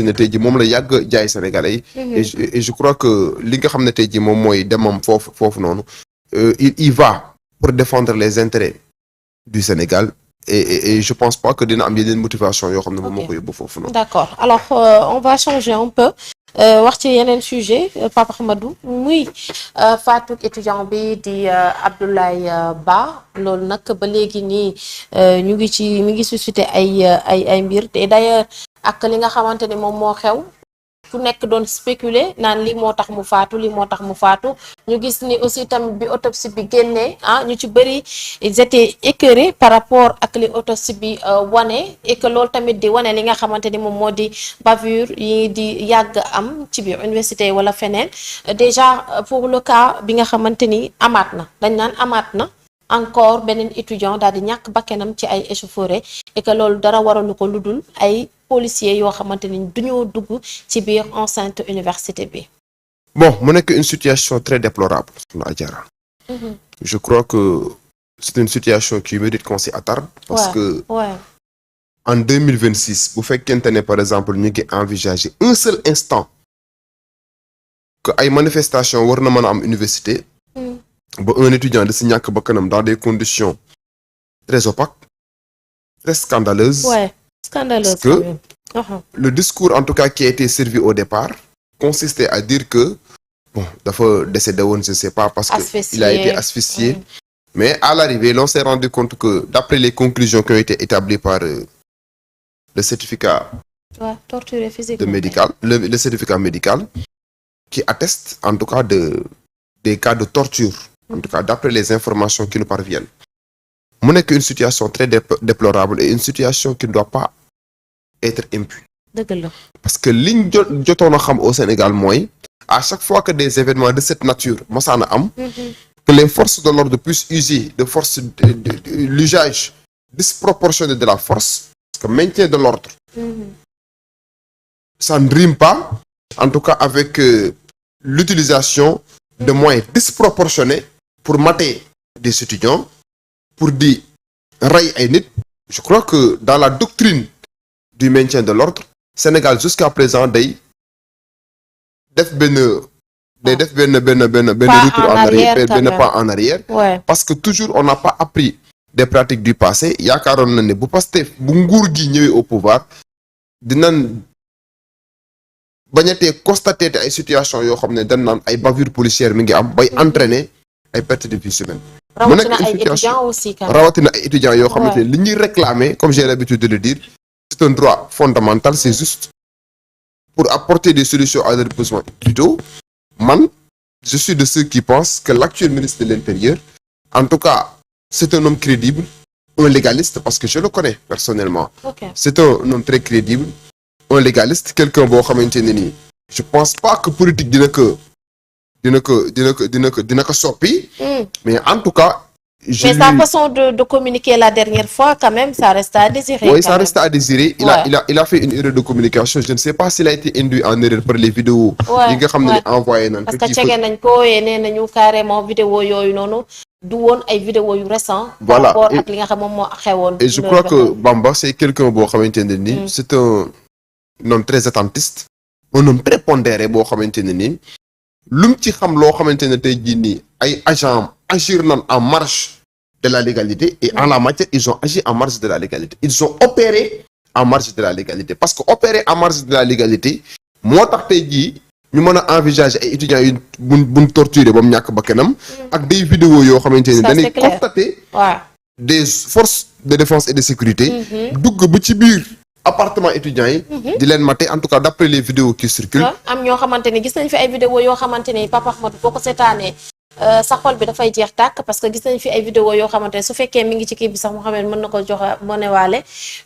ne tey jii moom la yàgg jaay sénégalais yi. et je crois que li nga xam ne tey jii moom mooy demam foofu noonu il va pour défendre les intérêts du Sénégal et je pense pas que dina am yeneen motivation yoo xam ne moom moo ko yóbbu foofu noonu. d'accord alors on va changer un peu wax ci yeneen sujet Papa Ahmadou muy faatu étudiant bi di Abdoulaye Ba loolu nag ba léegi nii ñu ngi mi ngi suscité ay mbir te d'ailleurs ak li nga xamante ni moom moo xew fu nekk doon spéculer naan lii moo tax mu faatu ñu gis ni aussi tamit bi autopsie bi génnee ñu ci bëri ils étaient écœurés par rapport ak li autopsie bi wane et que loolu tamit di wane li nga xamante ni moom moo di bavure yi di yàgg am ci biir université wala feneen déjà pour le cas bi nga xamante ni amaat na encore beneen étudiant daal di ñàkk bakkanam ci ay échauffourées et que loolu dara waralu ko lu dul ay policiers yoo xamante ni duñoo dugg ci biir enceinte université bi. Bon mu nekk une situation très déplorable Sokhna Adjara. Je crois que c'est une situation qui mérite qu'on s'y attarde. Parce que en 2026 bu fekkente ne par exemple ñu ngi envisager un seul instant que ay manifestations war na mën a am université. ba un étudiant de si ñàkk bakkanam dans des conditions très opaques, très scandaleuses. Scandaleuse. Parce que le discours en tout cas qui a été servi au départ consistait à dire que bon dafa décédé woon je sais pas parce que il a été asphyxié. Mais à l'arrivée l'on s'est rendu compte que d'après les conclusions qui ont été établies par le certificat torturé physiquement de médical le certificat médical qui atteste en tout cas des cas de torture. En tout cas, d'après les informations qui nous parviennent. Mu nekk une situation très déplorable et une situation qui ne doit pas être impune. Parce que liñ jotoon a xam au Sénégal mooy à chaque fois que des événements de cette nature mosaan a am que les forces de l'ordre puissent user de force l'usage disproportionné de la force parce que maintien de l'ordre ça ne rime pas en tout cas avec l'utilisation de moyens disproportionnés pour mater des étudiants, pour di rey ay nit. Je crois que dans la doctrine du maintien de l'ordre, Sénégal jusqu'à présent day def benn retour en arrière, benn pas en arrière. Parce que toujours on n'a pas appris des pratiques du passé. Yaakaaroon na ne bu Pastef bu nguur gi ñëwee au pouvoir dinañ bañatee constaté te ay situation yoo xam ne dañ naan ay bavure policière mi ngi am bay entraîner ay perte de vie humaine. rawatina ay étudiants aussi rawatina ay étudiants yoo xamante ne li ñuy réclamer comme j'ai l'habitude de le dire c'est un droit fondamental c'est juste pour apporter des solutions à leurs besoins. Plutôt man je suis de ceux qui pensent que l'actuel ministre de l'Intérieur en tout cas c'est un homme crédible, un légaliste parce que je le connais personnellement. C'est un homme très crédible, un légaliste, quelqu'un boo xamante ne nii je pense pas que politique dina ko soppi. Mais en tout cas. Mais sa façon de communiquer la dernière fois quand même ça reste à désirer. Oui, ça reste à désirer. Il a fait une erreur de communication. Je ne sais pas s'il a été induit en erreur par les vidéos. yi nga xam ne envoyé nañ parce que cege nañ ko nee nañu carrément vidéo yooyu noonu du woon ay vidéo yu récent. Voilà par rapport ak li nga xam moom moo xewoon. Et je crois que Bamba c'est quelqu'un boo xamante ne nii. C'est un homme très attentiste. Un homme très pondéré boo xamante ne nii. lu mu ci xam loo xamante ne tey jii nii ay agents agir nañ en marge de la légalité et en la matière ils ont agi en marge de la légalité ils ont opéré en marge de la légalité parce que opérer en marge de la légalité moo tax tey jii ñu mën a envisager ay étudiants yu buñ torturer ba mu ñàkk bakkanam ak des vidéos yoo xamante ne dañuy constater des forces de défense et de sécurité dugg ba ci biir appartement étudiants yi di leen mater en tout cas d'après les vidéos qui circulent am ñoo xamante ni gis nañ fi ay vidéos yoo xamante ni Papa Ahmadou boo ko seetaanee sa xol bi dafay jeex tàkk parce que gis nañ fi ay vidéos yoo xamante ne su fekkee mi ngi ci kii bi sax mu xamee mën na ko joxe monewaale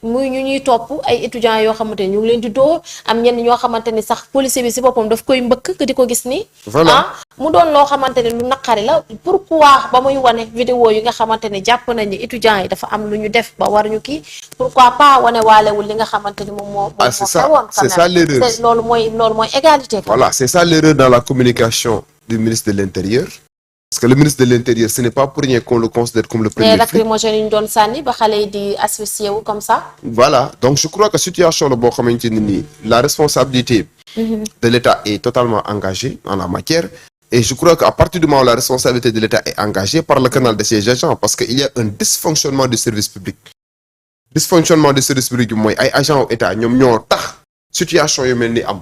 muy ñu ñuy topp ay étudiants yoo xamante ni ñu ngi leen di dóor am ñenn ñoo xamante ni sax policier bi si boppam daf koy mbëkk di ko gis ni mu doon loo xamante ne lu naqari la pourquoi ba muy wane vidéo yi nga xamante ne jàpp nañ ni étudiants yi dafa am lu ñu def ba war ñu kii pourquoi pas wane waalewul li nga xamante ni moom moo xewoon c'est ça l'erreur loolu mooy égalité voilà c'est ça l'erreur dans la communication du ministre de l'Intérieur parce que le ministre de l'Intérieur ce n'est pas pour rien qu'on le considère comme le premier flic. lacrymogène yi ñu doon sànni ba xale yi di asphyxié wu comme ça. Voilà donc je crois que situation la boo xamante ne nii la responsabilité de l'État est totalement engagée en la matière et je crois qu'à partir du moment où la responsabilité de l'État est engagée par le canal de ses agents parce que il y a un dysfonctionnement du service public bi mooy ay agents u État ñoom ñoo tax situation yu mel ni am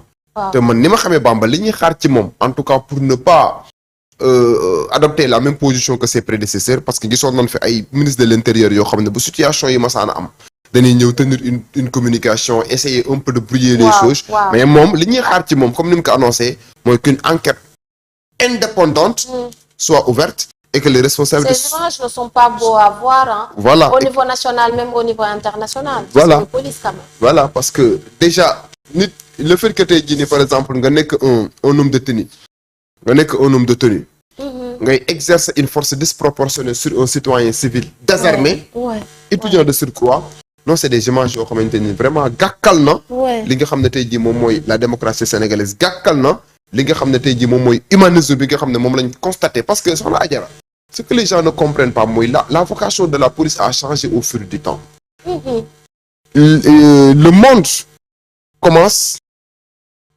te man ni ma xamee Bamba li ñuy xaar ci moom en tout cas pour ne pas adopter la même position que ses prédécesseurs parce que gisoon nañ fi ay ministre de l'Intérieur yoo xam ne bu situation yi masaana am dañuy ñëw tenir une communication essayer un peu de brouiller les choses mais moom li ñuy xaar ci moom comme ni mu ko annoncé mooy qu'une enquête indépendante soit ouverte et que les responsabilités... Ces images ne sont pas beaux à voir, hein. Voilà. Au niveau national, même au niveau international. Voilà. C'est une police quand même. Voilà, parce que déjà, le fait que tu aies par exemple, nga nekk un homme de tenue, nga exerce une force disproportionnée sur un citoyen civil désarmé, étudiant de surcroît, non c'est des images yoo xamante ni vraiment gàkkal na li nga xam ne tey jii moom mooy la démocratie sénégalaise gàkkal na li nga xam ne tey jii moom mooy humanisme bi nga xam ne moom lañ constaté parce que soxna Adjara ce que les gens ne comprennent pas mooy la vocation de la police a changé au fil du temps. Le monde commence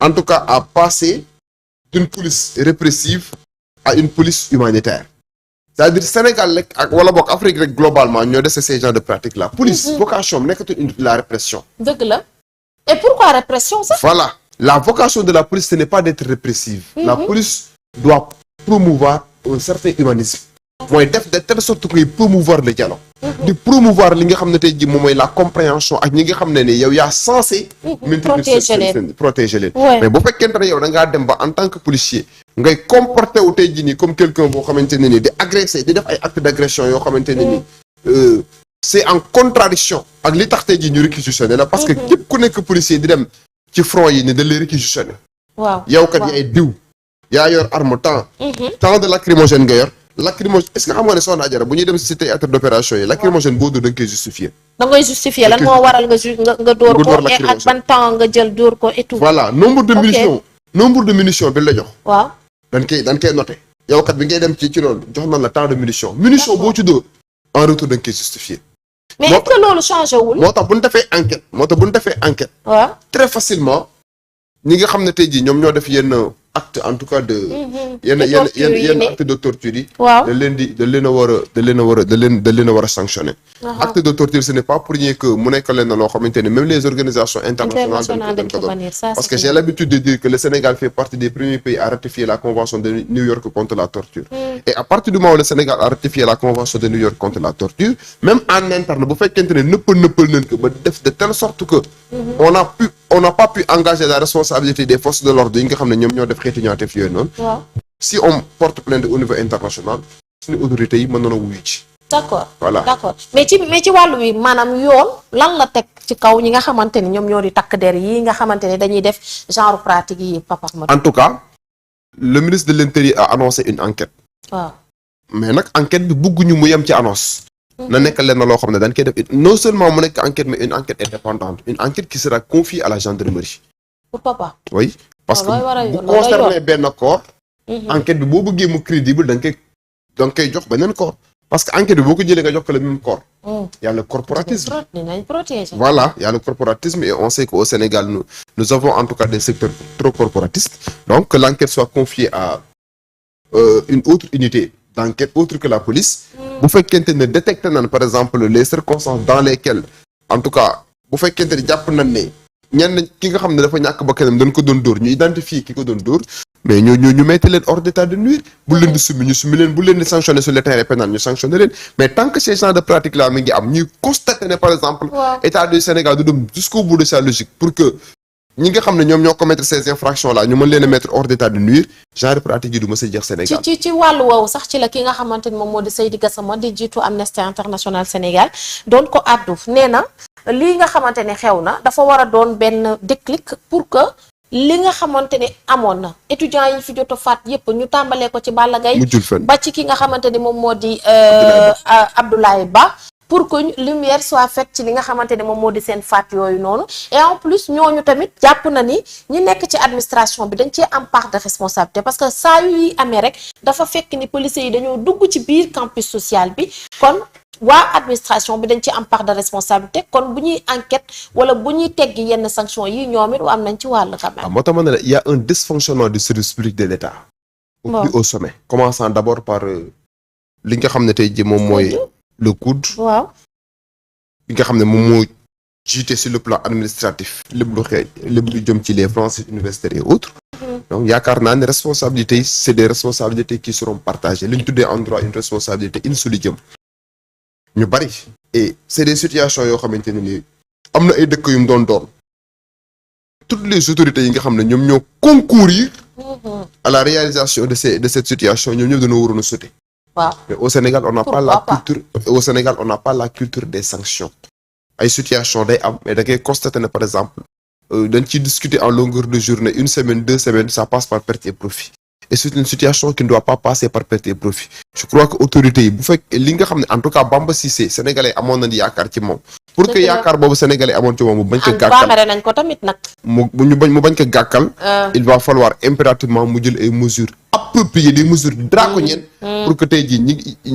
en tout cas à passer d'une police répressive à une police humanitaire. C'est-à-dire Sénégal rek ak wala boog Afrique rek globalement ñoo dese ces genres de pratiques là. Police vocation am nekkatul la répression. Dëgg la. Et pourquoi répression ça? Voilà. La vocation de la police ce n'est pas d'être répressive. La police doit promouvoir un certain humanisme. mooy def de telle sorte que promouvoir le dialogue. di promouvoir li nga xam ne tey jii moom mooy la compréhension ak ñi nga xam ne ni yow yaa censé. protéger leen. mais bu fekkente ne yow da ngaa dem ba en tant que policier. ngay comporté wu tey jii nii comme quelqu'un boo xamante ne nii di agressé di def ay actes d'agression yoo xamante ne nii. c'est en contradiction ak li tax tey jii ñu réquisitionné la parce que képp ku nekk policier di dem ci front yi ni da lay réquisitionné. waaw yow kat yaay diw. yaa yor arme temps de lacrymogène nga yor. Lacrymogène est-ce que xam nga ne soxna Adjara bu ñuy dem ci théâtre d'opération yi lacrymogène boo dóor da nga koy justifier. da ngay justifier lan moo waral nga dóor ko et ak ban temps nga jël dóor ko et tout. voilà nombre de munitions bi la jox. waaw dañ koy noter. yow kat bi ngay dem ci loolu jox nañ la temps de munitions. munition boo ci dóor en retour da nga koy justifier. mais est-ce que loolu changé wul. moo tax bu ñu defee enquête. waaw très facilement ñi nga xam ne tey jii ñoom ñoo def yenn acte en tout cas de. yenn acte de torture yi. waaw da leen a war a sanctionner. acte de torture ce n'est pas pour rien que mu nekk leen na loo xamante ne même les organisations internationales dañ ko doon parce que j'ai l'habitude de dire que le Sénégal fait partie des premiers pays à ratifier la convention de New York contre la torture. Et à partir du moment où le Sénégal a ratifié la convention de New York contre la torture même en interne bu fekkente ne nëppal nañ ko ba def de telle sorte que. on n'a pas pu engager la responsabilité des forces de l'ordre yi nga xam ne ñoom ñoo def xeetu ñaawteef yooyu noonu. si on porte plainte au niveau international suñu autorités yi mën nañoo wuyu ci. d'accord voilà d'accord mais ci wàllu wi maanaam yoon lan la teg ci kaw ñi nga xamante ni ñoom ñoo di takk der yi nga xamante ne dañuy def genre pratique yi Papa Ahmadou. en tout cas le ministre de l'Intérieur a annoncé une enquête. waaw mais nag enquête bi bëgguñu mu yem ci annonce. na nekk leen na loo xam ne dañ koy def non seulement mu nekk enquête mais une enquête indépendante une enquête qui sera confiée à la gendarmerie. pourquoi pas. oui parce que bu concerné benn corps. enquête bi boo bëggee mu crédible da nga koy jox beneen corps. parce que enquête bi boo ko jëlee nga jox ko le même corps. y a le corporatisme. voilà y a le corporatisme et on sait qu'au Sénégal nous avons en tout cas des secteurs trop corporatistes donc que l'enquête soit confiée à une autre unité d'enquête autre que la police. bu fekkente ne détecté nañ par exemple les circonstances dans lesquelles en tout cas bu fekkente ne jàpp nañ ne ñenn ki nga xam ne dafa ñàkk ba kanam dañ ko doon dóor ñu identifier ki ko doon dóor mais ñu mettre leen hors d'état de nuire bu leen di summi ñu summi leen bu leen di sanctionner sur le terrain pénal ñu sanctionner leen mais tant que ces genres de pratiques là mi ngi am ñuy constater ne par exemple état du Sénégal du dem jusqu'au bout de sa logique pour que ñi nga xam ne ñoom ñoo commettre ces infractions là ñu mën leen a mettre hors d'état de nuire genre pratique yi du mës a jeex Sénégal. ci wàllu woowu sax ci la ki nga xamante ni moom moo di Seydi Gassama di jiitu Amnesty International Sénégal doon ko addu nee na lii nga xamante ne xew na dafa war a doon benn déclic pour que li nga xamante ne amoon na étudiants yi fi jot a faat yépp ñu tàmbalee ko ci Balla Gaye ba ci ki nga xamante ni moom moo di Abdoulaye Ba pour que lumière soit faite ci li nga xamante ne moom moo di seen faat yooyu noonu et en plus ñooñu tamit jàpp na ni ñi nekk ci administration bi dañ cee am part de responsabilité parce que saa yu amee rek dafa fekk ni policiers yi dañoo dugg ci biir campus social bi kon waa administration bi dañ ci am part de responsabilité kon bu ñuy enquête wala bu ñuy teggi yenn sanctions yi ñoom it am nañ ci wàll quand même. moo tax ma ne la il y a un dysfonctionnement du service public de l'État. au plus haut sommet commençant d'abord par li nga xam ne tey jii moom mooy le COUD. waaw li nga xam ne moom moo jiite sur le plan administratif lépp lu jëm ci les franchises universitaires et autres. donc yaakaar naa ne responsabilités yi c'est des responsabilités qui seront partagées li ñu tuddee en droit une responsabilité insoluble ñu bari et c'est des situations yoo xamante ne nii am na ay dëkk yu mu doon toutes les autorités yi nga xam ne ñoom ñoo concourir à la réalisation de cette situation ñoom ñëpp dañoo waroon a sauter. waaw mais au Sénégal on n'a pas la culture au Sénégal on n'a pas la culture des sanctions ay situation day am mais da ngay constater ne par exemple dañ ciy discuter en longueur de journée une semaine 2 semaines ça passe par perte et profit et c'est une situation qui ne doit pas passer par perte et profit je crois que autorités yi bu fekk li nga xam ne en tout cas Bamba Cissé sénégalais amoon nañ yaakaar ci moom pour que yaakaar boobu sénégalais amoon ci moom mu bañ ko gàkkal nañ ko tamit nag mu bañ ko gàkkal il va falloir impérativement mu jël ay mesures appropriées des mesures draconiennes pour que tey jii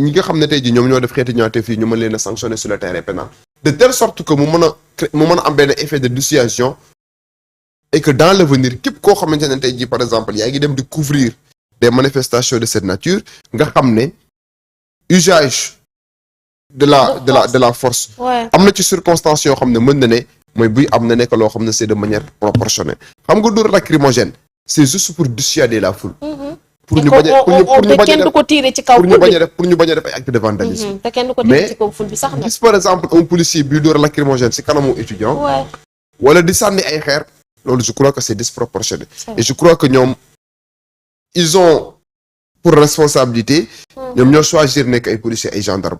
ñi nga xam ne tey jii ñoom ñoo def xeeti ñaawteef yi ñu mën leen a sanctionner sur le terrain pénal de telle sorte que mu mën a am benn effet de dissuasion et que dans l'avenir képp koo xamante ne tey jii par exemple yaa ngi dem di couvrir des manifestations de cette nature nga xam ne usage de la force am na ci circonstances yoo xam ne mën na ne mooy buy am na nekk loo xam ne c'est de manière proportionnelle xam nga dóor lacrymogène c'est juste pour dissuader la foule pour ñu bañ a def ay actes de vandalisme mais gis par exemple un policier buy dóor lacrymogène ci kanamu étudiant wala di sànni ay xeer loolu je crois que c'est disproportionné et je crois que ñoom ils ont pour responsabilité ñoom ñoo choisir nekk ay policiers ay gendarmes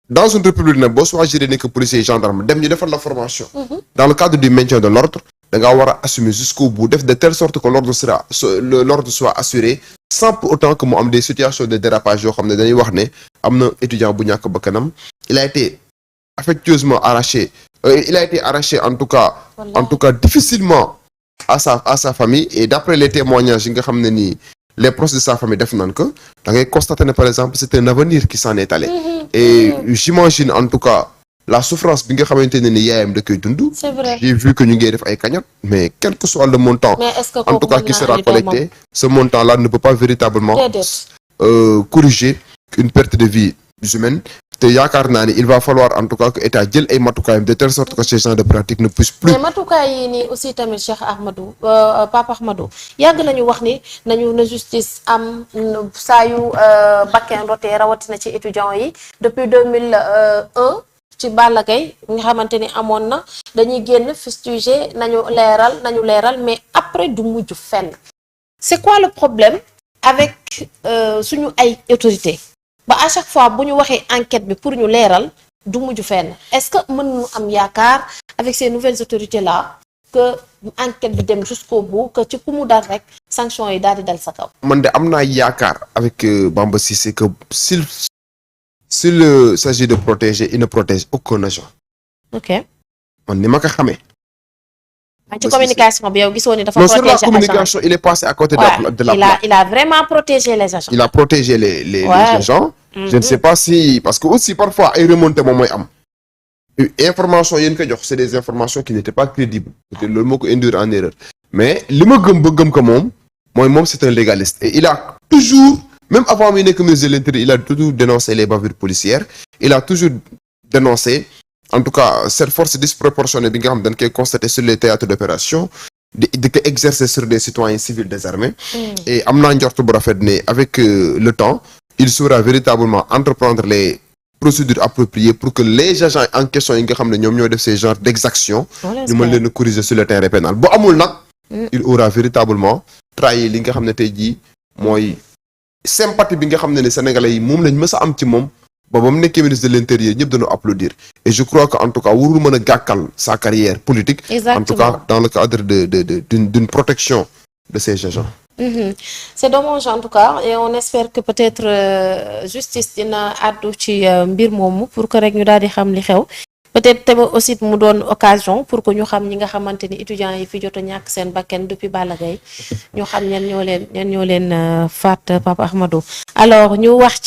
dans une république nag boo choisir nekk policiers ay gendarmes dem ñu defal la formation dans le cadre du maintien de l'ordre da ngaa war a assumer jusqu'au bout def de telle sorte que l'ordre soit assuré sans pour autant que mu am des situations de dérapage yoo xam ne dañuy wax ne am na étudiant bu ñàkk bakkanam il a été affectueusement arraché en tout cas difficilement à sa famille et d'après les témoignages yi nga xam ne nii les proches de sa famille def nañ ko da ngay constater ne par exemple c'est un avenir qui s'en est allé et j'imagine en tout cas la souffrance bi nga xamante ne ni yaayam da koy dund. C'est vrai. J'ai vu que ñu ngi def ay cagnotte mais quel que soit le montant en tout cas qui sera collecté ce montant là ne peut pas véritablement corriger une perte de vie humaine te yaakaar naa ni il va falloir en tout cas que état jël ay matukaayam de telle sorte que ces genres de pratiques ne puissent plus. mais matukaay yi nii aussi tamit Cheikh Ahmadou Papa Ahmadou yàgg nañu wax ni nañu na justice am saa yu bakken rotee rawatina ci étudiants yi depuis 2001 ci Balla Gaye nga xamante ni amoon na dañuy génn fustiger nañu leeral mais après du mujj fenn c'est quoi le problème avec suñu ay autorités ba à chaque fois bu ñu waxee enquête bi pour ñu leeral du mujj fenn est-ce que mën nu am yaakaar avec ces nouvelles autorités là que enquête bi dem jusqu'au bout que ci ku mu dal rek sanction yi daal di dal sa kaw. man de am naa yaakaar avec Bamba Cissé que s'il s'agit de protéger il ne protège aucun agent. ok man ni ma ko xamee. ci communication bi yow gisoo ni dafa non protéger sur la communication il est passé à côté de la plaque. il a vraiment protégé les agents. Il a protégé les agents. Je ne sais pas si parce que aussi parfois ay remontées moom mooy am. information yéen ko jox c'est des informations qui n'étaient pas crédibles. peut-être loolu moo ko induire en erreur. mais li ma gëm ba gëm ko moom c'est un légaliste et il a toujours même avant muy nekk ministre de l'Intérieur il a toujours dénoncé les bavures policières. Il a toujours dénoncé en tout cas cette force disproportionnée bi nga xam dañ koy constater sur les théâtres d'opération di ko exercer sur des citoyens civils désarmés. et am naa njort bu rafet ne avec le temps il saura véritablement entreprendre les procédures appropriées pour que les agents en question yi nga xam ne ñoom ñoo def ces genres d'exactions ñu mën leen a corriger sur le terrain pénal bu amul nag il aura véritablement trahi li nga xam ne tey jii mooy sympathie bi nga xam ne Sénégalais yi moom lañ mës a am ci moom ba mu nekkee ministre de l'Intérieur ñëpp dañoo applaudir et je crois que en tout cas warul mën a gàkkal sa carrière politique. Exactement. En tout cas dans le cadre d'une protection de ces agents. C'est dommage en tout cas et on espère que peut-être justice dina àddu ci mbir moomu pour que rek ñu daal di xam li xew. Peut-être te aussi mu doon occasion pour que ñu xam ñi nga xamante ni étudiants yi fi jot a ñàkk seen bakken depuis Balla Gaye ñu xam ñan ñoo leen faat Papa Ahmadou alors ñu wax